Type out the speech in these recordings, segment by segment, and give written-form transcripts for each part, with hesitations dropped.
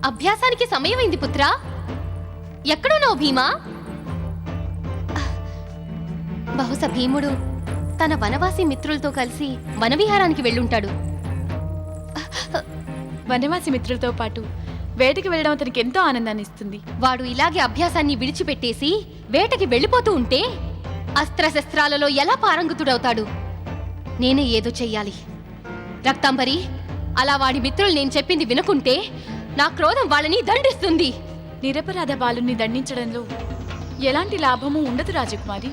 అభ్యాసానికి సమయమైంది పుత్రా. ఎక్కడున్నావు భీమా? బహుశా భీముడు తన వనవాసి మిత్రులతో కలిసి వనవిహారానికి వెళ్ళుంటాడు. వనవాసి మిత్రులతో పాటు వేటకి వెళ్ళడం అతనికి ఎంతో ఆనందాన్ని ఇస్తుంది. వాడు ఇలాగే అభ్యాసాన్ని విడిచిపెట్టేసి వేటకి వెళ్ళిపోతూ ఉంటే అస్త్రశస్త్రాలలో ఎలా పారంగుతుడవుతాడు? నేనే ఏదో చెయ్యాలి. రక్తాంబరి, అలా వాడి మిత్రులు నేను చెప్పింది వినుకుంటే నా క్రోధం వాళ్ళని దండిస్తుంది. నిరపరాధ బాలుని దండించడంలో ఎలాంటి లాభము ఉండదు రాజకుమారి.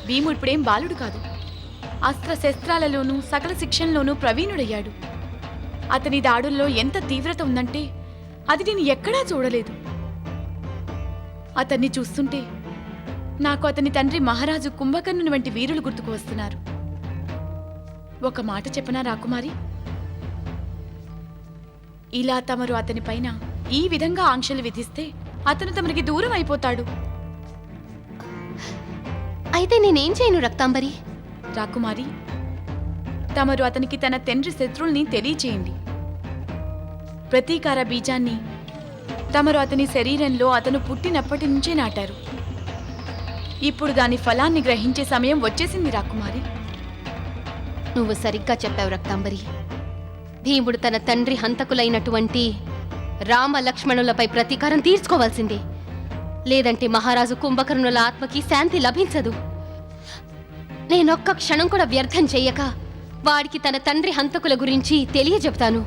భీముడు ఇప్పుడేం బాలుడు కాదు. అస్త్రశస్త్రాలలోనూ సకల శిక్షణలోనూ ప్రవీణుడయ్యాడు. అతని దాడుల్లో ఎంత తీవ్రత ఉందంటే అది నేను ఎక్కడా చూడలేదు. అతన్ని చూస్తుంటే నాకు అతని తండ్రి మహారాజు కుంభకర్ణుని వంటి వీరులు గుర్తుకు వస్తున్నారు. ఒక మాట చెప్పనా రాకుమారి? ఇలా తమరు అతని పైన ఈ విధంగా ఆంక్షలు విధిస్తే అతను తమరికి దూరం అయిపోతాడు. అయితే నేనేం చేయను రక్తాంబరి? రాకుమారి, తమరు అతనికి తన తండ్రి శత్రువుల్ని తెలియచేయండి. ప్రతీకార బీజాన్ని తమరు అతని శరీరంలో అతను పుట్టినప్పటి నుంచే నాటారు. ఇప్పుడు దాని ఫలాన్ని గ్రహించే సమయం వచ్చేసింది రాకుమారి. నువ్వు సరిగ్గా చెప్పావు రక్తాంబరి. భీముడు తన తండ్రి హంతకులైనటువంటి రామ లక్ష్మణులపై ప్రతీకారం తీర్చుకోవాల్సిందే. లేదంటే మహారాజు కుంభకర్ణుల ఆత్మకి శాంతి లభించదు. నేనొక్క క్షణం కూడా వ్యర్థం చెయ్యక వాడికి తన తండ్రి హంతకుల గురించి తెలియజెప్తాను.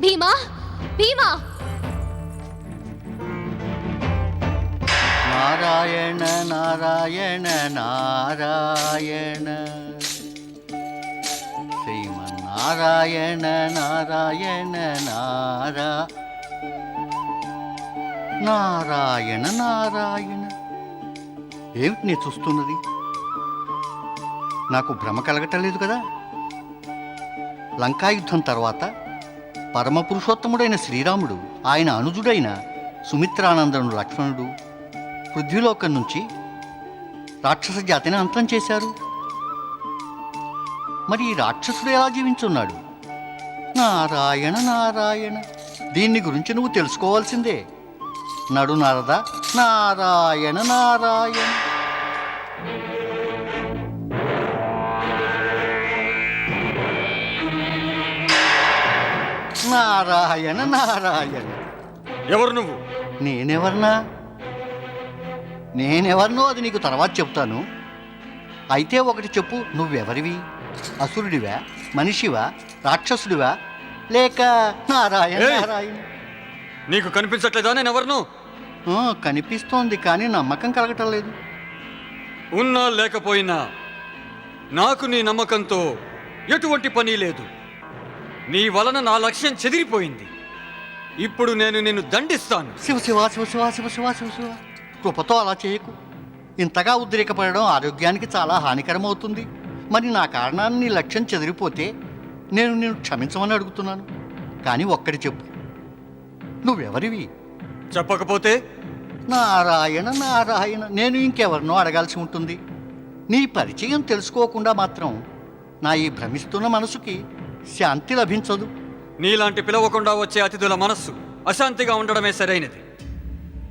భీమా, భీమా! నారాయణ నారాయణ నారాయణ, శ్రీమన్నారాయణ నారాయణ నారాయణ నారాయణ. ఏమిటి నీ చూస్తున్నది? నాకు భ్రమ కలగటలేదు కదా? లంకాయుద్ధం తర్వాత పరమపురుషోత్తముడైన శ్రీరాముడు, ఆయన అనుజుడైన సుమిత్రానందనుడు లక్ష్మణుడు పృథ్వీలోకం నుంచి రాక్షస జాతిని అంతం చేశారు. మరి ఈ రాక్షసుడు ఎలా జీవించున్నాడు? నారాయణ నారాయణ, దీన్ని గురించి నువ్వు తెలుసుకోవాల్సిందే. నడు నారద, నారాయణ నారాయణ. నారాయణ నారాయణ. ఎవరు నువ్వు? నేనెవరినో అది నీకు తర్వాత చెప్తాను. అయితే ఒకటి చెప్పు, నువ్వెవరివి? అసురుడివా, మనిషివా, రాక్షసుడివా, లేక నారాయణ నారాయణ? నీకు కనిపించట్లేదా నేనెవరిను? కనిపిస్తోంది, కానీ నమ్మకం కలగటం లేదు. ఉన్నా లేకపోయినా నాకు నీ నమ్మకంతో ఎటువంటి పని లేదు. నీ వలన నా లక్ష్యం చెదిరిపోయింది. ఇప్పుడు నేను నిన్ను దండిస్తాను. శివ శివ శివ శివ శివ శివ శివ శివ, కృపతో అలా చేయకు. ఇంతగా ఉద్రేకపడడం ఆరోగ్యానికి చాలా హానికరమవుతుంది. మరి నా కారణాన్ని నీ లక్ష్యం చెదిరిపోతే నేను క్షమించమని అడుగుతున్నాను. కానీ ఒక్కటి చెప్పు, నువ్వెవరివి? చెప్పకపోతే? నారాయణ నారాయణ, నేను ఇంకెవరినో అడగాల్సి ఉంటుంది. నీ పరిచయం తెలుసుకోకుండా మాత్రం నా ఈ భ్రమిస్తున్న మనసుకి శాంతి లభించదు. నీలాంటి పిలవకుండా వచ్చే అతిథుల మనస్సు అశాంతిగా ఉండడమే సరైనది.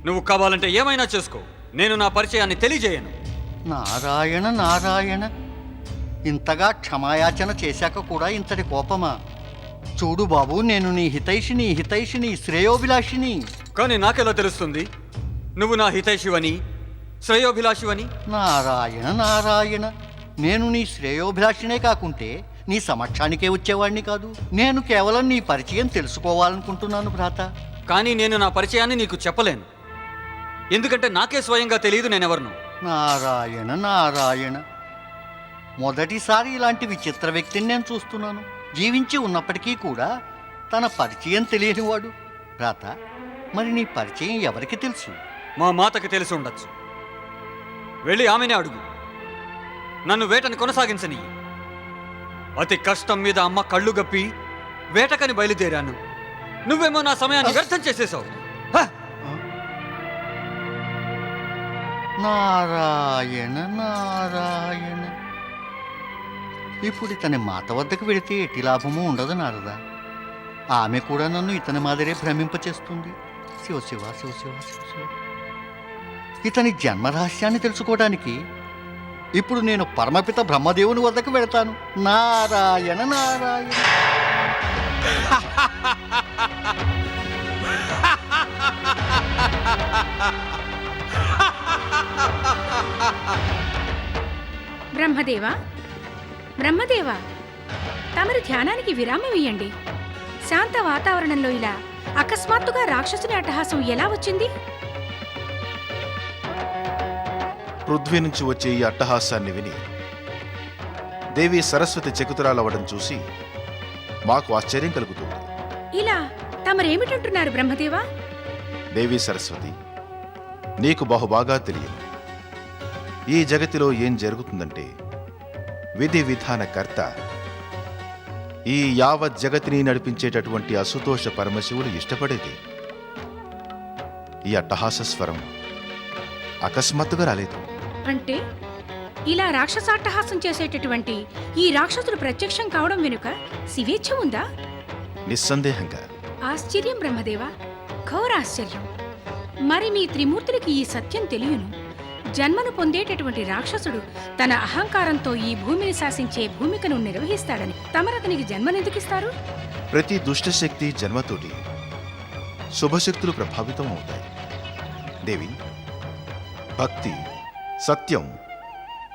నువ్వు కావాలంటే ఏమైనా చేసుకో, నేను నా పరిచయాన్ని తెలియజేయను. నారాయణ నారాయణ, ఇంతగా క్షమాయాచన చేశాక కూడా ఇంతటి కోపమా? చూడు బాబు, నేను నీ హితైషిని శ్రేయోభిలాషిని. కానీ నాకెలా తెలుస్తుంది నువ్వు నా హితైషివని, శ్రేయోభిలాషివని? నారాయణ నారాయణ, నేను నీ శ్రేయోభిలాషినే కాకుంటే నీ సమక్షానికే వచ్చేవాడిని కాదు. నేను కేవలం నీ పరిచయం తెలుసుకోవాలనుకుంటున్నాను భ్రాత. కానీ నేను నా పరిచయాన్ని నీకు చెప్పలేను, ఎందుకంటే నాకే స్వయంగా తెలియదు నేనెవరిను. నారాయణ నారాయణ, మొదటిసారి ఇలాంటి విచిత్ర వ్యక్తిని నేను చూస్తున్నాను. జీవించి ఉన్నప్పటికీ కూడా తన పరిచయం తెలియనివాడు. భ్రాత, మరి నీ పరిచయం ఎవరికి తెలుసు? మా మాతకి తెలిసి ఉండొచ్చు. వెళ్ళి ఆమెనే అడుగు. నన్ను వేటని కొనసాగించని. అతి కష్టం మీద అమ్మ కళ్ళు గప్పి వేటకని బయలుదేరాను. నువ్వేమో నా సమయాన్ని వ్యర్థం చేసేశావు. నారాయణ నారాయణ, ఇప్పుడు ఇతని మాత వద్దకు వెళితే ఎట్టి లాభము ఉండదు నారదా. ఆమె కూడా నన్ను ఇతని మాదిరే భ్రమింపచేస్తుంది. శివ శివ శివ శివ శివ శివ. ఇతని జన్మరహస్యాన్ని తెలుసుకోవడానికి ఇప్పుడు నేను పరమపిత బ్రహ్మదేవుని వద్దకు వెళతాను. నారాయణ నారాయణ. బ్రహ్మదేవా, బ్రహ్మదేవా, తమరి ధ్యానానికి విరామం ఇయ్యండి. శాంత వాతావరణంలో ఇలా అకస్మాత్తుగా రాక్షసుని అట్టహాసం ఎలా వచ్చింది? పృథ్వీ నుంచి వచ్చే ఈ అట్టహాసాన్ని విని దేవి సరస్వతి చకుతురాలవ్వడం చూసి మాకు ఆశ్చర్యం కలుగుతుంది. ఇలా తమరేమిటంటున్నారు బ్రహ్మదేవా? దేవి సరస్వతి, నీకు బహుబాగా తెలియదు. ఈ జగతిలో ఏం జరుగుతుందంటే విధి విధానకర్త ఈ యావత్ జగతిని నడిపించేటటువంటి అసుతోష పరమశివుడు ఇష్టపడేది. ఈ అట్టహాస స్వరం అకస్మాత్తుగా రాలేదు. అంటే ఇలా రాక్షసాట్టహాసం చేసేటటువంటి ఈ రాక్షసుడు ప్రత్యక్షం కావడం వెనుక శివేచ్ఛ ఉందా? నిస్సందేహంగా. ఆశ్చర్యం బ్రహ్మదేవా, ఘోర ఆశ్చర్యం. మరి మీ త్రిమూర్తులకి ఈ సత్యం తెలియను. జన్మను పొందేటటువంటి రాక్షసుడు తన అహంకారంతో ఈ భూమిని శాసించే భూమికను నిర్వహిస్తాడని తమరతనికి జన్మనెందుకిస్తారు? ప్రతి దుష్టశక్తి జన్మతోటి శుభశక్తులు ప్రభావితం అవుతాయి. దేవి, భక్తి, సత్యం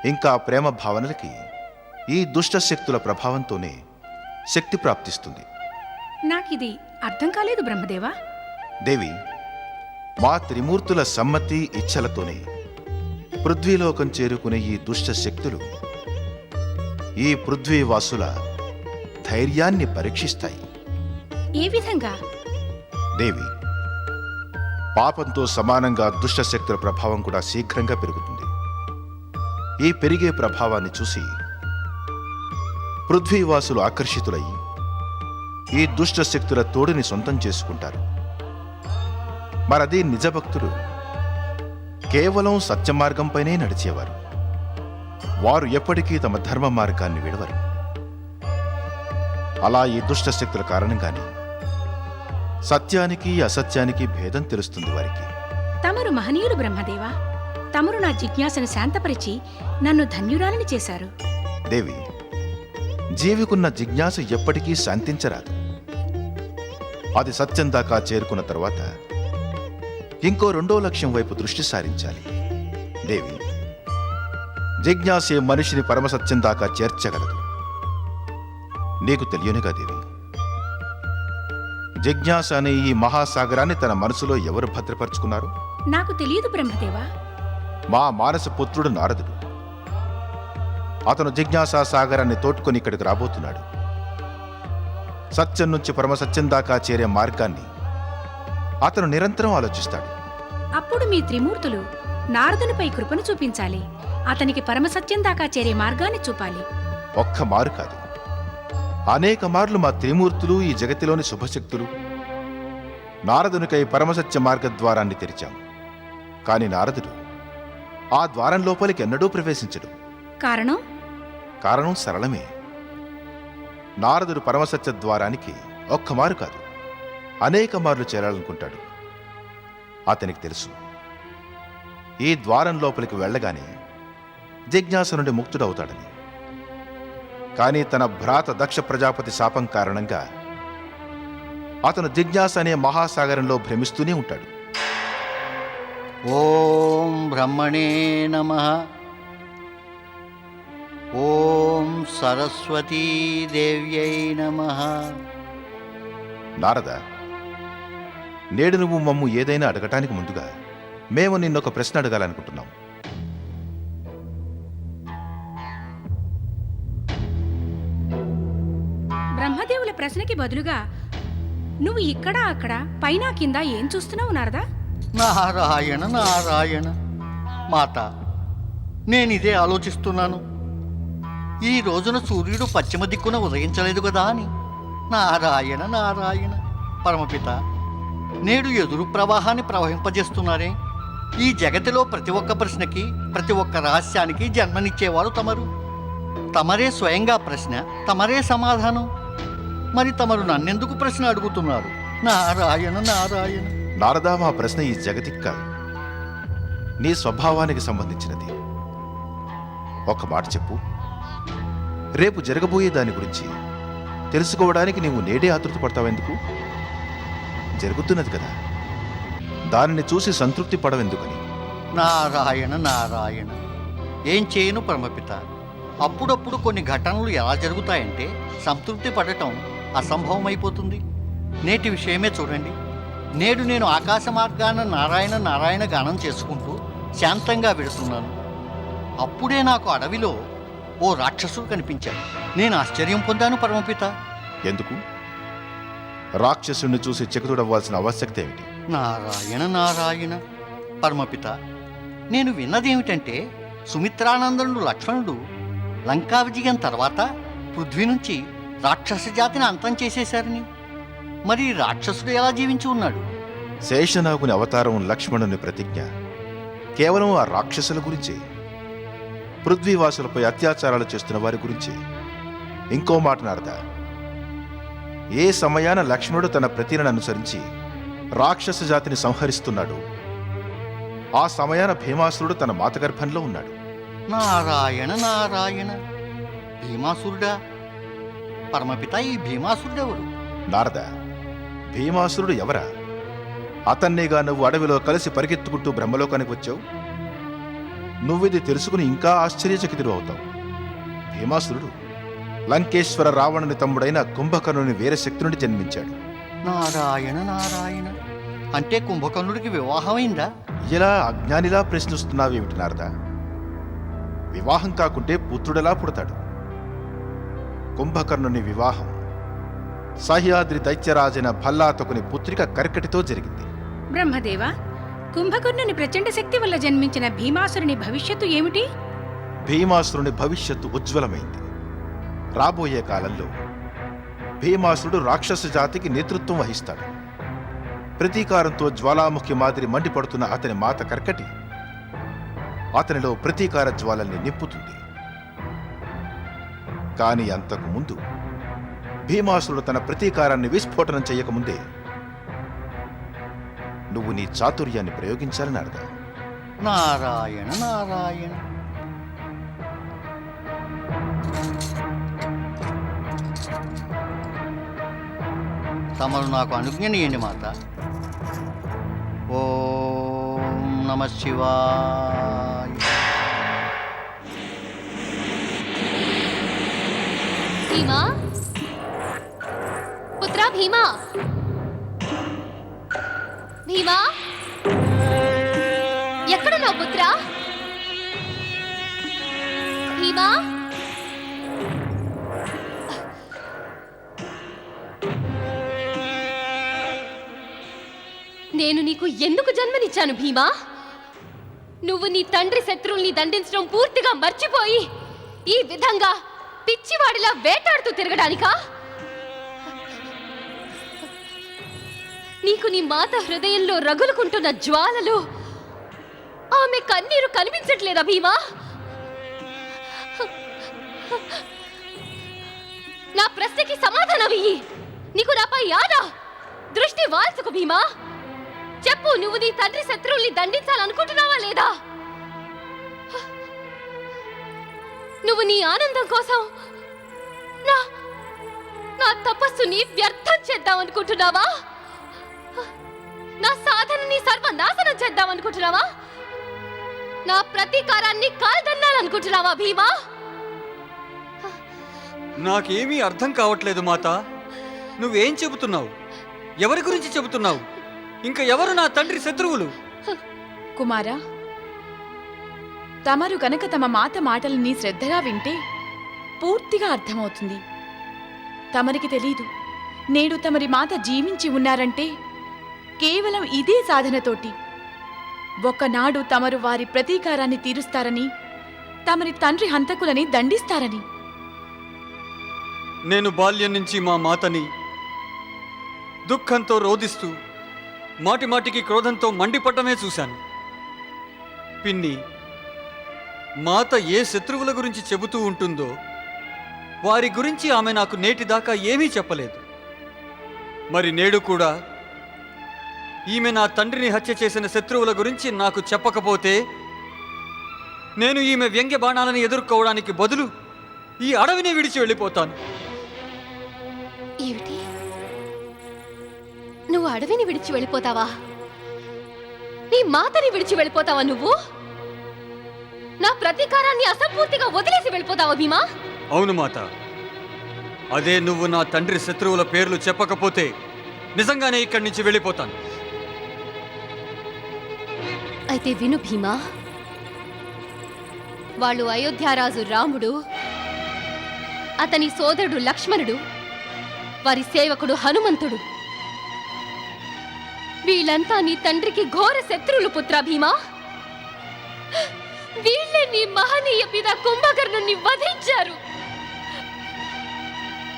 ఇంకా ప్రేమ భావనలకి ఈ దుష్టశక్తుల ప్రభావంతోనే శక్తి ప్రాప్తిస్తుంది. నాకిది అర్థం కాలేదు బ్రహ్మదేవా. దేవి, మా త్రిమూర్తుల సమ్మతి ఇచ్ఛలతోనే పృథ్వీలోకం చేరుకునే ఈ దుష్ట శక్తులు ఈ పృథ్వీవాసుల ధైర్యాన్ని పరీక్షిస్తాయి. ఏ విధంగా? దేవి, పాపంతో సమానంగా దుష్ట శక్తుల ప్రభావం కూడా శీఘ్రంగా పెరుగుతుంది. ఈ పెరిగే ప్రభావాన్ని చూసి పృథ్వీవాసులు ఆకర్షితులయ్యి ఈ దుష్ట శక్తుల తోడుని సొంతం చేసుకుంటారు. మరదే నిజభక్తులు కేవలం సత్య మార్గంపైనే నడిచేవారు. వారు ఎప్పటికీ తమ ధర్మ మార్గాన్ని విడవరు. అలా ఈ దుష్ట శక్తుల కారణంగానే సత్యానికి అసత్యానికి భేదం తెలుస్తుంది వారికి. తమరు మహనీయులు బ్రహ్మదేవా. తమరు నా జిజ్ఞాసను శాంతపరిచి నన్ను ధన్యురాలిని చేశారు. దేవి, జీవికున్న జిజ్ఞాస ఎప్పటికీ శాంతించరాదు. అది సత్యం దాకా చేరుకున్న తర్వాత ఇంకో రెండో లక్ష్యం వైపు దృష్టి సారించాలి. దేవి, జిజ్ఞాసే మనిషిని పరమసత్యం దాకా చేర్చగలదు. నీకు తెలియనుగా దేవి, జిజ్ఞాస అనే ఈ మహాసాగరాన్ని తన మనసులో ఎవరు భద్రపరుచుకున్నారు? నాకు తెలియదు బ్రహ్మదేవా. మా మానస పుత్రుడు నారదుడు. అతను జిజ్ఞాసా సాగరాన్ని తోడ్కొని ఇక్కడికి రాబోతున్నాడు. సత్యం నుంచి పరమసత్యం దాకా చేరే మార్గాన్ని అతను నిరంతరం ఆలోచిస్తాడు. అప్పుడు మీ త్రిమూర్తులు నారదునిపై కృపను చూపించాలి. అతనికి పరమసత్యం దాకా చేరే మార్గాన్ని చూపాలి. ఒక్క మారు కాదు, అనేక మార్లు మా త్రిమూర్తులు ఈ జగతిలోని శుభశక్తులు నారదునికై పరమసత్య మార్గద్వారాన్ని తెరిచాం. కాని నారదుడు ఆ ద్వారం లోపలికి ఎన్నడూ ప్రవేశించడు. కారణం? కారణం సరళమే. నారదుడు పరమసత్య ద్వారానికి ఒక్క మారు కాదు, అనేక మార్లు చేరాలనుకుంటాడు. అతనికి తెలుసు ఈ ద్వారం లోపలికి వెళ్ళగానే జిజ్ఞాస నుండి ముక్తుడవుతాడని. కానీ తన భ్రాత దక్ష ప్రజాపతి శాపం కారణంగా అతను జిజ్ఞాస అనే మహాసాగరంలో భ్రమిస్తూనే ఉంటాడు. ఓం బ్రహ్మణే నమః. ఓం సరస్వతీ దేవ్యై నమః. నారద, నేడు నువ్వు మమ్ము ఏదైనా అడగటానికి ముందుగా మేము నిన్నొక ప్రశ్న అడగాలనుకుంటున్నాం. బ్రహ్మదేవుల ప్రశ్నకి బదులుగా నువ్వు ఇక్కడ అక్కడ పైన కింద ఏం చూస్తున్నావు నారదా? నారాయణ నారాయణ. మాత, నేనిదే ఆలోచిస్తున్నాను. ఈ రోజున సూర్యుడు పశ్చిమ దిక్కున ఉదయించలేదు కదా అని. నారాయణ నారాయణ. పరమపిత, నేడు ఎదురు ప్రవాహాన్ని ప్రవహింపజేస్తున్నారే. ఈ జగతిలో ప్రతి ఒక్క ప్రశ్నకి, ప్రతి ఒక్క రహస్యానికి జన్మనిచ్చేవారు తమరు. తమరే స్వయంగా ప్రశ్న, తమరే సమాధానం. మరి తమరు నన్నెందుకు ప్రశ్న అడుగుతున్నారు? నారాయణ నారాయణ. నారదా, మా ప్రశ్న ఈ జగతికి కాదు, నీ స్వభావానికి సంబంధించినది. ఒక మాట చెప్పు, రేపు జరగబోయే దాని గురించి తెలుసుకోవడానికి నీవు నేడే ఆతృత పడతావెందుకు? జరుగుతున్నది కదా, దానిని చూసి సంతృప్తి పడవెందుకని. నారాయణ నారాయణ. ఏం చేయను పరమపిత, అప్పుడప్పుడు కొన్ని ఘటనలు ఎలా జరుగుతాయంటే సంతృప్తి పడటం అసంభవమైపోతుంది. నేటి విషయమే చూడండి. నేడు నేను ఆకాశ మార్గాన నారాయణ నారాయణ గానం చేసుకుంటూ శాంతంగా వెడుతున్నాను. అప్పుడే నాకు అడవిలో ఓ రాక్షసుడు కనిపించాడు. నేను ఆశ్చర్యం పొందాను పరమపిత. ఎందుకు? రాక్షసుణ్ణి చూసి చకితుడవ్వాల్సిన ఆవశ్యకత ఏమిటి? నారాయణ నారాయణ. పరమపిత, నేను విన్నదేమిటంటే సుమిత్రానందనుడు లక్ష్మణుడు లంకా విజయం తర్వాత పృథ్వీ నుంచి రాక్షస జాతిని అంతం చేసేశారని. మరి రాక్షసుడు ఎలా జీవించి ఉన్నాడు? శేషనాగుని అవతారం లక్ష్మణుని ప్రతిజ్ఞ కేవలం ఆ రాక్షసుల గురించే, పృథ్వీవాసులపై అత్యాచారాలు చేస్తున్న వారి గురించే. ఇంకో మాట నారదా, ఏ సమయాన లక్ష్మణుడు తన ప్రతిజ్ఞను అనుసరించి రాక్షస జాతిని సంహరిస్తున్నాడు, ఆ సమయాన భీమాసురుడు తన మాత గర్భంలో ఉన్నాడు. నారాయణ నారాయణ. భీమాసురుడా? పరమపిత, ఈ భీమాసురుడెవరు? నారద, భీమాసురుడు ఎవరా? అతన్నేగా నువ్వు అడవిలో కలిసి పరిగెత్తుకుంటూ బ్రహ్మలోకానికి వచ్చావు. నువ్విది తెలుసుకుని ఇంకా ఆశ్చర్యచకితుడు అవుతావు. భీమాసురుడు లంకేశ్వర రావణుని తమ్ముడైన కుంభకర్ణుని వీరశక్తి నుండి జన్మించాడు. నారాయణ నారాయణ. అంటే కుంభకర్ణుడికి వివాహమైందా? ఇలా అజ్ఞానిలా ప్రశ్నిస్తున్నావేమిటి నారద? వివాహం కాకుంటే పుత్రుడెలా పుడతాడు? కుంభకర్ణుని వివాహం సహ్యాద్రి దైత్యరాజైన భల్లాతకుని పుత్రిక కర్కటితో జరిగింది. బ్రహ్మదేవ, కుంభకర్ణుని ప్రచండ శక్తి వల్ల జన్మించిన భీమాసురుని భవిష్యత్తు ఏమిటి? భీమాసురుని భవిష్యత్తు ఉజ్వలమైంది. రాబోయే కాలంలో భీమాసురుడు రాక్షస జాతికి నేతృత్వం వహిస్తాడు. ప్రతీకారంతో జ్వాలాముఖి మాదిరి మండిపడుతున్న అతని మాత కర్కటి అతనిలో ప్రతీకార జ్వాలల్ని నింపుతుంది. కాని అంతకు ముందు భీమాసురుడు తన ప్రతీకారాన్ని విస్ఫోటనం చెయ్యకముందే నువ్వు నీ చాతుర్యాన్ని ప్రయోగించాలని అర్థం. నారాయణ నారాయణ. తమరు నాకు అనుజ్ఞనీయండి మాత. ఓం నమ శివాయ. భీమా, పుత్రా భీమా, భీమా, ఎక్కడున్నావు పుత్రా? భీమా, నేను నీకు ఎందుకు జన్మనిచ్చాను భీమా? నువ్వు నీ తండ్రి శత్రువుల్ని దండించడం పూర్తిగా మర్చిపోయి ఈ విధంగా పిచ్చివాడిలా వేటాడుతూ తిరగడానికా? నీకు నీ మాత హృదయంలో రగులుకుంటున్న జ్వాలలు, ఆమె కన్నీరు కనిపించట్లేదా భీమా? నా ప్రశ్నకి సమాధానం ఇయ్యి. నీకు నాపై యాదా దృష్టి వాల్చుకు భీమా. చెప్పు, నువ్వు నీ తండ్రి శత్రువుల్ని దండించాలనుకుంటున్నావా లేదా? నువ్వు నీ ఆనందం కోసం నా తపస్సుని వ్యర్థం చేద్దామనుకుంటున్నావా? నా సాధనని సర్వనాశనం చేద్దామనుకుంటున్నావా? నా ప్రతీకారాన్ని కాల్దన్నాలనుకుంటున్నావా భీమా? నాకేమీ అర్థం కావట్లేదు మాత. నువ్వేం చెబుతున్నావు? ఎవరి గురించి చెబుతున్నావు? ఇంకా ఎవరు నా తండ్రి శత్రువులు? కుమారా, తమరు గనక తమ మాత మాటలని శ్రద్ధగా వింటే పూర్తిగా అర్థమవుతుంది. తమరికి తెలీదు, నేడు తమరి మాత జీవించి ఉన్నారంటే కేవలం ఇదే సాధనతోటి. ఒకనాడు తమరు వారి ప్రతీకారాన్ని తీరుస్తారని, తమరి తండ్రి హంతకులని దండిస్తారని. నేను బాల్యం నుంచి మా మాతని దుఃఖంతో రోదిస్తూ మాటిమాటికి క్రోధంతో మండిపట్టమే చూశాను. పిన్ని, మాత ఏ శత్రువుల గురించి చెబుతూ ఉంటుందో వారి గురించి ఆమె నాకు నేటిదాకా ఏమీ చెప్పలేదు. మరి నేడు కూడా ఈమె నా తండ్రిని హత్య చేసిన శత్రువుల గురించి నాకు చెప్పకపోతే నేను ఈమె వ్యంగ్య బాణాలను ఎదుర్కోవడానికి బదులు ఈ అడవిని విడిచి వెళ్ళిపోతాను. ఏమిటి? నువ్వు అడవిని విడిచి వెళ్ళిపోతావా? నీ మాతని విడిచి వెళ్ళిపోతావా? నువ్వు నా ప్రతీకారాన్ని అసంపూర్తిగా వదిలేసి వెళ్ళిపోతావా భీమా? అవును మాత, అదే నువ్వు నా తండ్రి శత్రువుల పేర్లు చెప్పకపోతే నిజంగానే ఇక్కడి నుంచి వెళ్ళిపోతాను. అయితే విను భీమా, వాళ్ళు అయోధ్యారాజు రాముడు, అతని సోదరుడు లక్ష్మణుడు, వారి సేవకుడు హనుమంతుడు, వీళ్ళంతా నీ తండ్రికి ఘోర శత్రువులు పుత్ర భీమా. వీళ్ళే నీ మహనీయ పిత కుంభకర్ణుని వధించారు.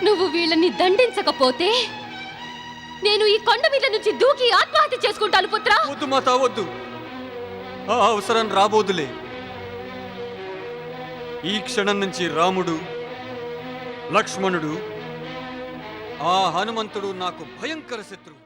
నువ్వు వీళ్ళని దండించకపోతే నేను ఈ కొండ మీద నుంచి దూకి ఆత్మహత్య చేసుకుంటాను పుత్ర. వద్దు మాత, వద్దు. ఆ అవసరం రాబోదులే. ఈ క్షణం నుంచి రాముడు, లక్ష్మణుడు, ఆ హనుమంతుడు నాకు భయంకర శత్రువు.